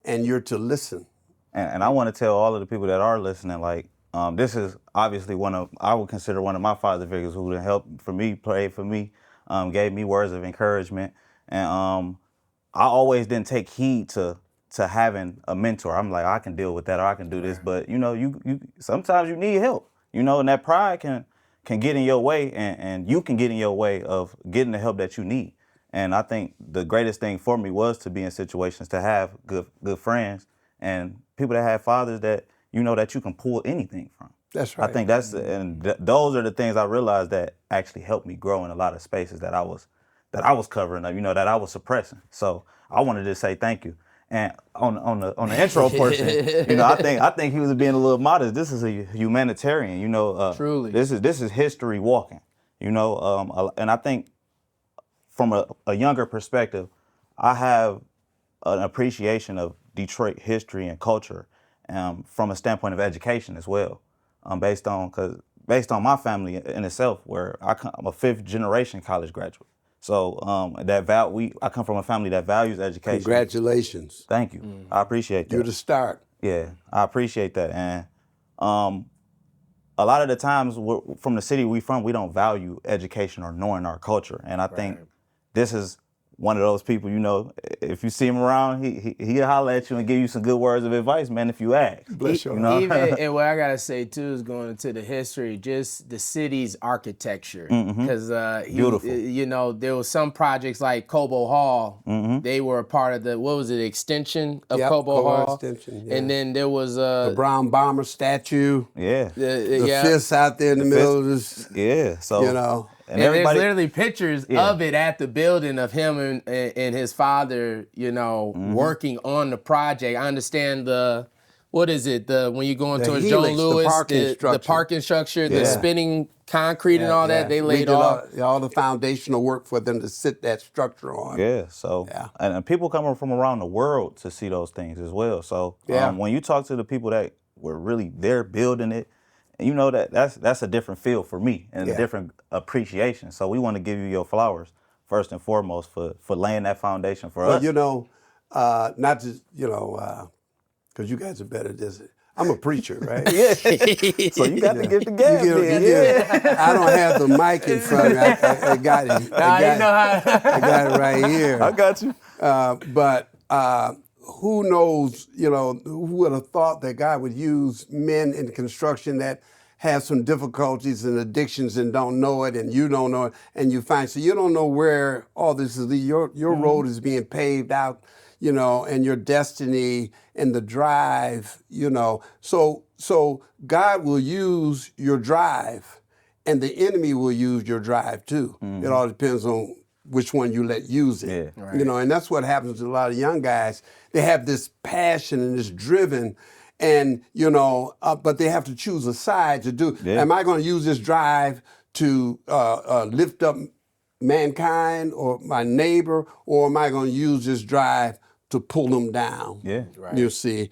and you're to listen. And I want to tell all of the people that are listening, like, this is obviously I would consider one of my father figures who helped for me, prayed for me, gave me words of encouragement. And I always didn't take heed to having a mentor. I'm like, I can deal with that, or I can do this. But you sometimes you need help, and that pride can get in your way, and you can get in your way of getting the help that you need. And I think the greatest thing for me was to be in situations to have good friends and people that have fathers that that you can pull anything from. That's right. I think those are the things I realized that actually helped me grow in a lot of spaces that I was covering up, that I was suppressing. So I wanted to say thank you. And on the intro portion, I think he was being a little modest. This is a humanitarian, Truly. This is history walking, and I think from a younger perspective, I have an appreciation of Detroit history and culture, from a standpoint of education as well, based on my family in itself, where I'm a 5th generation college graduate. So I come from a family that values education. Congratulations. Thank you. I appreciate that. You're the start. Yeah, I appreciate that. And a lot of the times from the city we from, we don't value education or knowing our culture. And I think this is one of those people, if you see him around, he'll holler at you and give you some good words of advice, man, if you ask. Bless you. And what I got to say, too, is going into the history, just the city's architecture. Because, beautiful. there was some projects like Cobo Hall. They were a part of the extension of Cobo Hall. Extension, yeah. And then there was the Brown Bomber statue. Yeah. The fists out there in the middle of this. Yeah, so. And there's literally pictures of it at the building of him and his father, working on the project. I understand when you go into the Joe helix, Louis, the parking structure, the spinning concrete and all that, they laid all the foundational work for them to sit that structure on. Yeah, so, and people coming from around the world to see those things as well. So when you talk to the people that were really there building it, that's a different feel for me and a different appreciation. So we want to give you your flowers first and foremost for laying that foundation for us. Not just because you guys are better at this. I'm a preacher, right? So you got to get the gas. I don't have the mic in front of me. I got it. I got it right here. I got you. But who knows, who would have thought that God would use men in construction that have some difficulties and addictions and don't know it, and you don't know it, and you find, so you don't know where all this is leading. Your road is being paved out, and your destiny and the drive, So God will use your drive, and the enemy will use your drive too. It all depends on which one you let use it. Yeah. Right. And that's what happens to a lot of young guys. They have this passion and this driven, and but they have to choose a side to do. Yeah. Am I going to use this drive to lift up mankind or my neighbor, or am I going to use this drive to pull them down? Yeah. You see.